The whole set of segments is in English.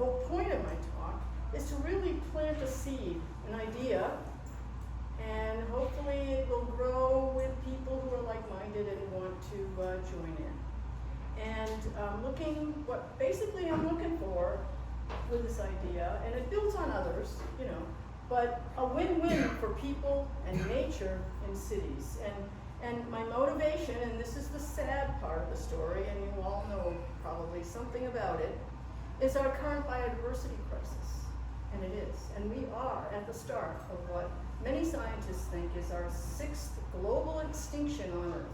whole point of my talk is to really plant a seed, an idea, and hopefully it will grow with people who are like-minded and want to join in. And basically I'm looking for with this idea, and it builds on others, but a win-win for people and nature in cities. And my motivation, and this is the sad part of the story, and you all know probably something about it, is our current biodiversity crisis. And it is. And we are at the start of what many scientists think is our 6th global extinction on Earth.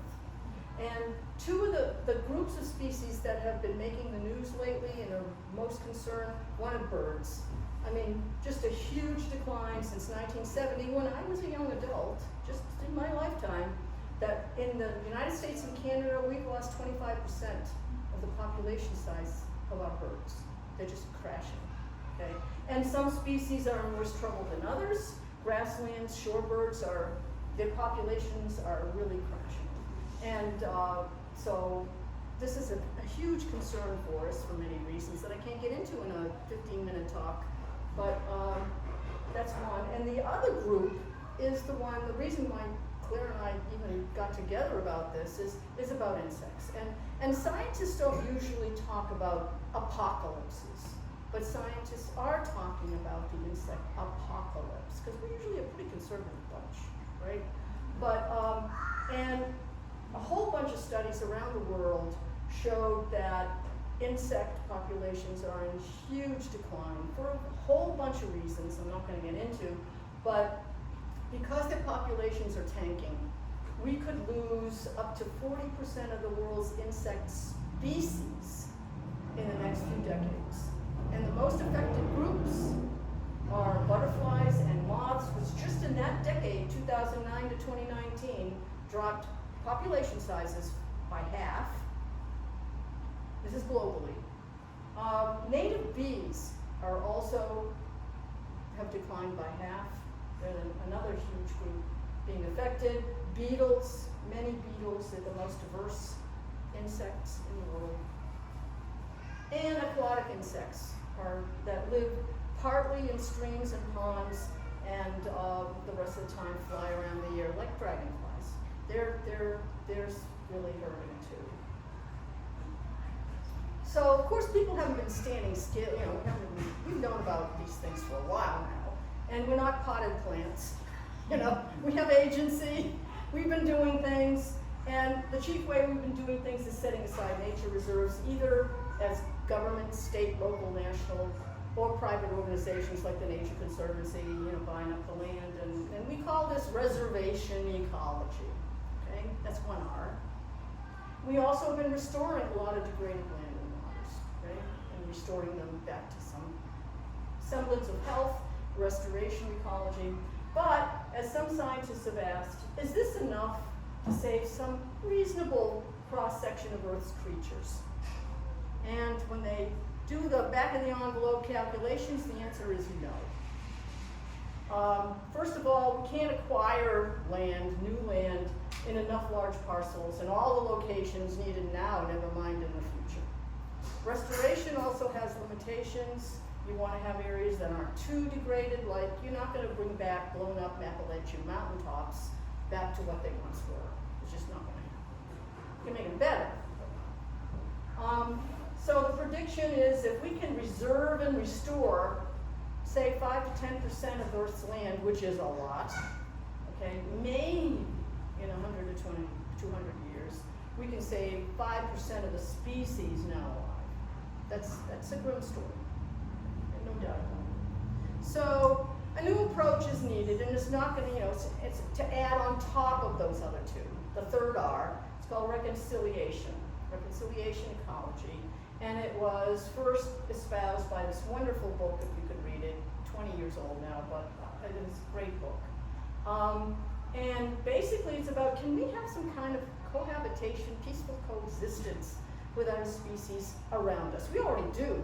And two of the groups of species that have been making the news lately and are most concerned, one of birds. I mean, just a huge decline since 1970 when I was a young adult, just in my lifetime, that in the United States and Canada, we've lost 25% of the population size of our birds. They're just crashing, okay? And some species are in worse trouble than others. Grasslands, shorebirds, their populations are really crashing. And so this is a huge concern for us for many reasons that I can't get into in a 15-minute talk, but that's one. And the other group is the reason why Claire and I even got together about this is about insects. And scientists don't usually talk about apocalypses, but scientists are talking about the insect apocalypse, because we're usually a pretty conservative bunch, right? But, and a whole bunch of studies around the world showed that insect populations are in huge decline for a whole bunch of reasons I'm not going to get into, but because their populations are tanking, we could lose up to 40% of the world's insect species in the next few decades. And the most affected groups are butterflies and moths, which just in that decade, 2009 to 2019, dropped population sizes by half. This is globally. Native bees are also have declined by half. They're another huge group being affected. Beetles, many beetles, they're the most diverse insects in the world. And aquatic insects that live partly in streams and ponds and the rest of the time fly around the air like dragonflies. They're really hurting too. So of course people haven't been standing still, we've known about these things for a while now, and we're not potted plants. We have agency, we've been doing things, and the chief way we've been doing things is setting aside nature reserves, either as government, state, local, national, or private organizations like the Nature Conservancy, buying up the land, and we call this reservation ecology, okay? That's one R. We also have been restoring a lot of degraded land and waters, okay? And restoring them back to some semblance of health, restoration ecology. But, as some scientists have asked, is this enough to save some reasonable cross-section of Earth's creatures? And when they do the back-of-the-envelope calculations, the answer is no. First of all, we can't acquire land, new land, in enough large parcels, and all the locations needed now, never mind in the future. Restoration also has limitations. You want to have areas that aren't too degraded, like you're not going to bring back blown up Appalachian mountaintops back to what they once were. It's just not going to happen. You can make them better. So the prediction is if we can reserve and restore, say 5 to 10% of Earth's land, which is a lot, okay, maybe in 100 to 200 years, we can save 5% of the species now alive. That's a grim story, no doubt about it. So a new approach is needed, and it's not going to, it's to add on top of those other two. The third R, it's called reconciliation ecology. And it was first espoused by this wonderful book, if you could read it, 20 years old now, but it is a great book. And basically it's about, can we have some kind of cohabitation, peaceful coexistence with other species around us? We already do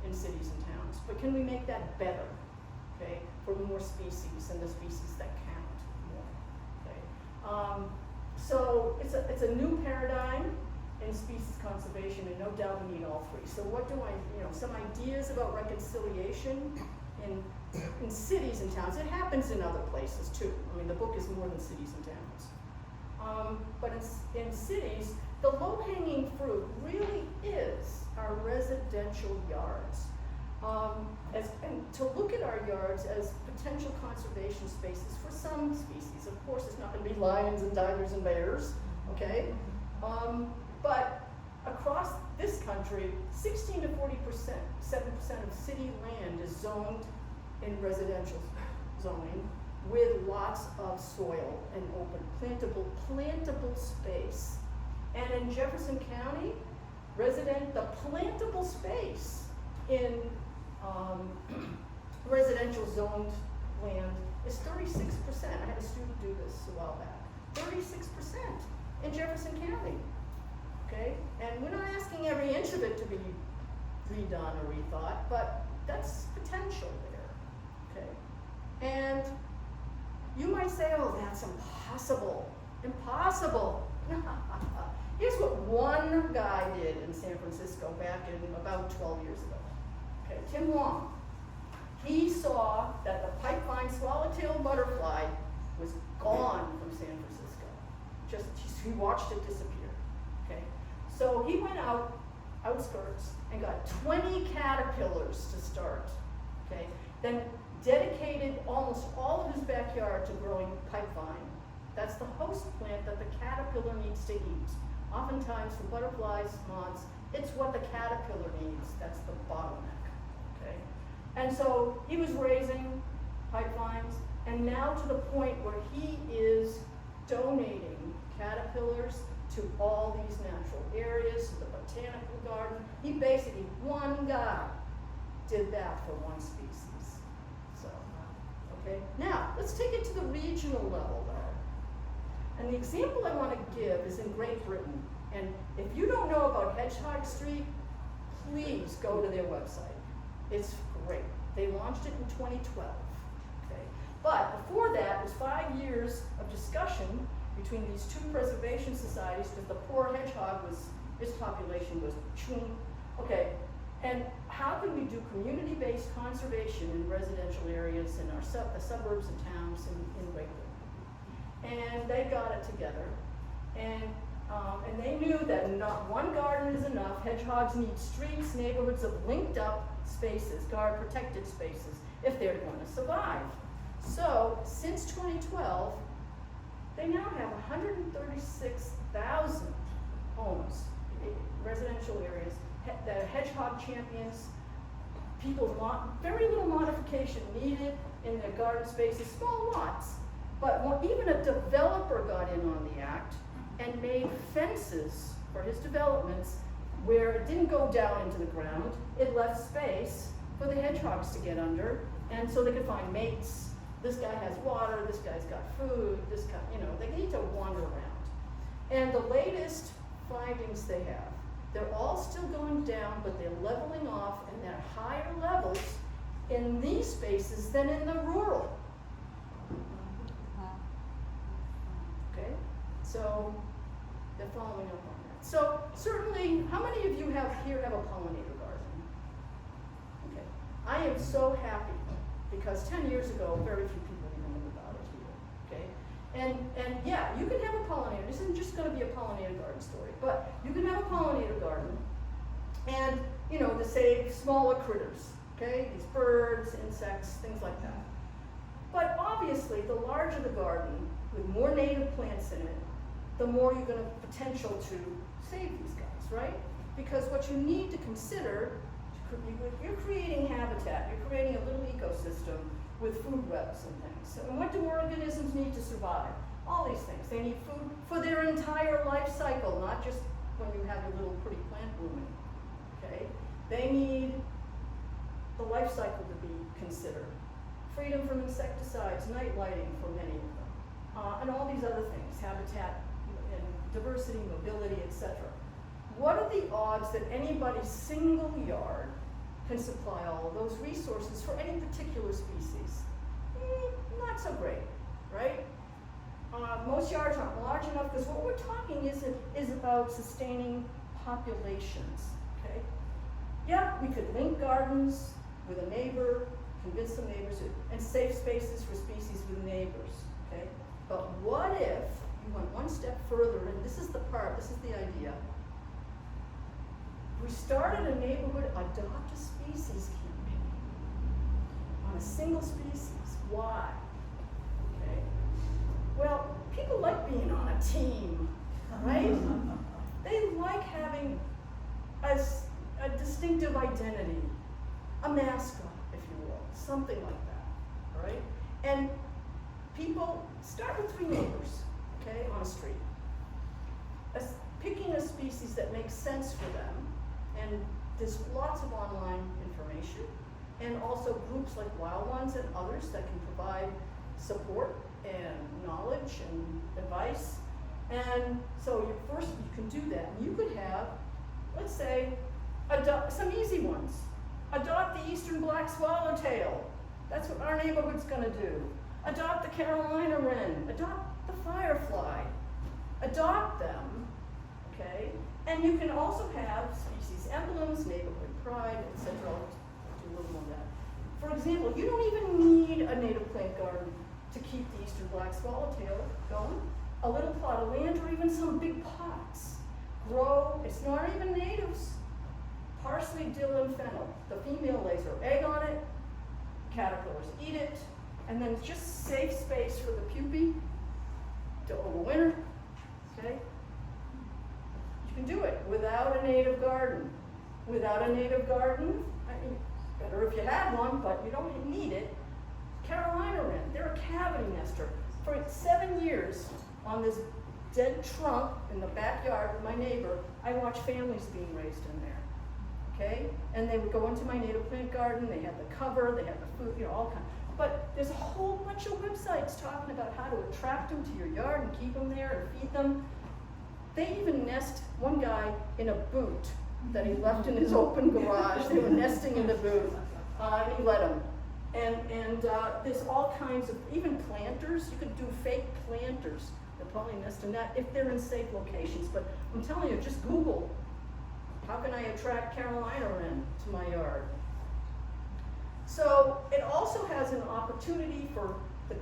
in cities and towns, but can we make that better, okay, for more species and the species that count more, okay? So it's a new paradigm. in species conservation, and no doubt we need all three. So what do I, some ideas about reconciliation in cities and towns. It happens in other places too. I mean, the book is more than cities and towns. But in cities, the low-hanging fruit really is our residential yards. And to look at our yards as potential conservation spaces for some species. Of course, it's not going to be lions and tigers and bears, okay? But across this country, 16 to 40%, 7% of city land is zoned in residential zoning with lots of soil and open, plantable space. And in Jefferson County, the plantable space in residential zoned land is 36%. I had a student do this a while back. 36% in Jefferson County. Okay? And we're not asking every inch of it to be redone or rethought, but that's potential there. Okay? And you might say, oh, that's impossible. Impossible. Here's what one guy did in San Francisco back in about 12 years ago. Okay, Tim Wong. He saw that the pipevine swallowtail butterfly was gone from San Francisco. He watched it disappear. Okay, so he went out, outskirts, and got 20 caterpillars to start. Okay, then dedicated almost all of his backyard to growing pipevine. That's the host plant that the caterpillar needs to eat. Oftentimes for butterflies, moths, it's what the caterpillar needs. That's the bottleneck. Okay, and so he was raising pipevines, and now to the point where he is donating caterpillars to all these natural areas, to the botanical garden. He basically, one guy did that for one species. So, okay. Now, let's take it to the regional level though. And the example I want to give is in Great Britain. And if you don't know about Hedgehog Street, please go to their website. It's great. They launched it in 2012. Okay. But before that, it was 5 years of discussion between these two preservation societies, because the poor hedgehog his population was chewing. Okay, and how can we do community-based conservation in residential areas in the suburbs and towns in Great Britain? And they got it together, and they knew that not one garden is enough. Hedgehogs need streets, neighborhoods of linked up spaces, protected spaces, if they're going to survive. So, since 2012, they now have 136,000 homes, residential areas, that are hedgehog champions. People want very little modification needed in their garden spaces, small lots. But even a developer got in on the act and made fences for his developments where it didn't go down into the ground. It left space for the hedgehogs to get under, and so they could find mates. This guy has water, this guy's got food, this guy, they need to wander around. And the latest findings they have, they're all still going down, but they're leveling off, and they're higher levels in these spaces than in the rural. Okay, so they're following up on that. So certainly, how many of you have a pollinator garden? Okay, I am so happy because 10 years ago, very few people even knew about it here. Okay, and yeah, you can have a pollinator. This isn't just going to be a pollinator garden story, but you can have a pollinator garden, and to save smaller critters. Okay, these birds, insects, things like that. But obviously, the larger the garden, with more native plants in it, the more you're going to potential to save these guys, right? Because what you need to consider, you're creating habitat, you're creating a little ecosystem with food webs and things. So, and what do organisms need to survive? All these things. They need food for their entire life cycle, not just when you have your little pretty plant blooming. Okay? They need the life cycle to be considered. Freedom from insecticides, night lighting for many of them, and all these other things, habitat and diversity, mobility, etc. What are the odds that anybody's single yard can supply all of those resources for any particular species? Not so great, right? Most yards aren't large enough because what we're talking is about sustaining populations, okay? Yeah, we could link gardens with a neighbor, convince some neighbors, and safe spaces for species with neighbors, okay? But what if you went one step further, and this is the part, this is the idea. We started a neighborhood adopt a species campaign on a single species. Why? Okay. Well, people like being on a team, right? They like having a distinctive identity, a mascot, if you will, something like that, all right? And people start with 3 neighbors, okay, on a street. Picking a species that makes sense for them, and there's lots of online information, and also groups like Wild Ones and others that can provide support and knowledge and advice. And so you can do that. You could have, let's say, some easy ones. Adopt the eastern black swallowtail. That's what our neighborhood's gonna do. Adopt the Carolina wren. Adopt the firefly. Adopt them, okay? And you can also have species emblems, neighborhood pride, etc. I'll do a little more of that. For example, you don't even need a native plant garden to keep the eastern black swallowtail going. A little plot of land or even some big pots. Grow, it's not even natives. Parsley, dill, and fennel. The female lays her egg on it, caterpillars eat it, and then it's just safe space for the pupae to overwinter, okay? You can do it without a native garden. Without a native garden, I mean, better if you had one, but you don't need it. Carolina wren, they're a cavity nester. For 7 years on this dead trunk in the backyard of my neighbor, I watched families being raised in there, okay? And they would go into my native plant garden, they had the cover, they had the food, you know, all kinds. But there's a whole bunch of websites talking about how to attract them to your yard and keep them there and feed them. They even nest, one guy in a boot that he left in his open garage. They were nesting in the boot, and he let them. And there's all kinds of, even planters, you could do fake planters. They'll probably nest in that if they're in safe locations. But I'm telling you, just Google, how can I attract Carolina wren to my yard? So it also has an opportunity for the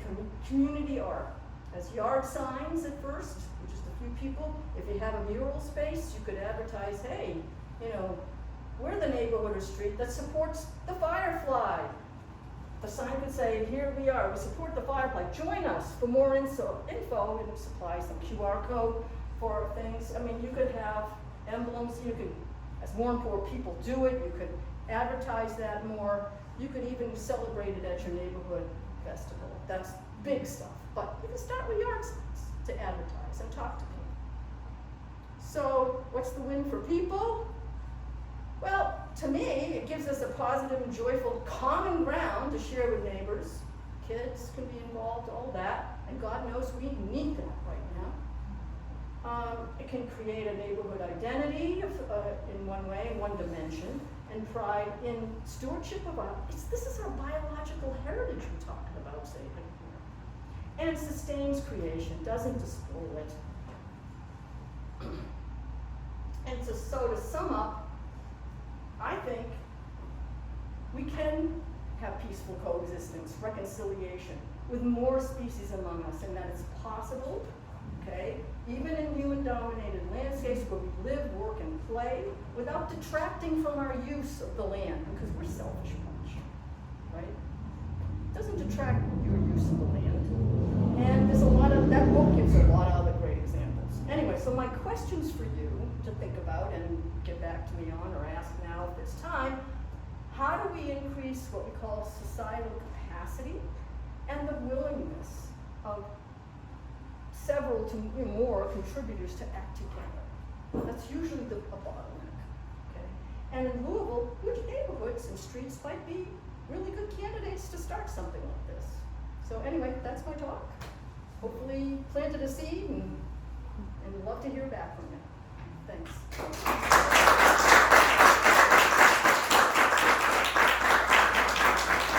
community art. As yard signs at first, with just a few people. If you have a mural space, you could advertise, hey, you know, we're the neighborhood or street that supports the firefly. The sign could say, here we are, we support the firefly. Join us for more info and supply some QR code for things. I mean, you could have emblems, you could, as more and more people do it, you could advertise that more. You could even celebrate it at your neighborhood festival. That's big stuff. But you can start with yard signs to advertise and talk to people. So what's the win for people? Well, to me, it gives us a positive and joyful common ground to share with neighbors. Kids can be involved, all that, and God knows we need that right now. It can create a neighborhood identity in one way, in one dimension, and pride in stewardship of this is our biological heritage we're talking about saving here. And it sustains creation, doesn't despoil it. And so to sum up, I think we can have peaceful coexistence, reconciliation with more species among us, and that it's possible, okay, even in human-dominated landscapes where we live, work, and play, without detracting from our use of the land, because we're selfish bunch, right? It doesn't detract your use of the land. And there's a lot of, that book gives a lot of other great examples. Anyway, so my questions for you to think about and get back to me on, or ask now if it's time, how do we increase what we call societal capacity and the willingness of several to more contributors to act together? That's usually a bottleneck, okay? And in Louisville, which neighborhoods and streets might be really good candidates to start something like this? So anyway, that's my talk. Hopefully planted a seed and love to hear back from you. Thanks.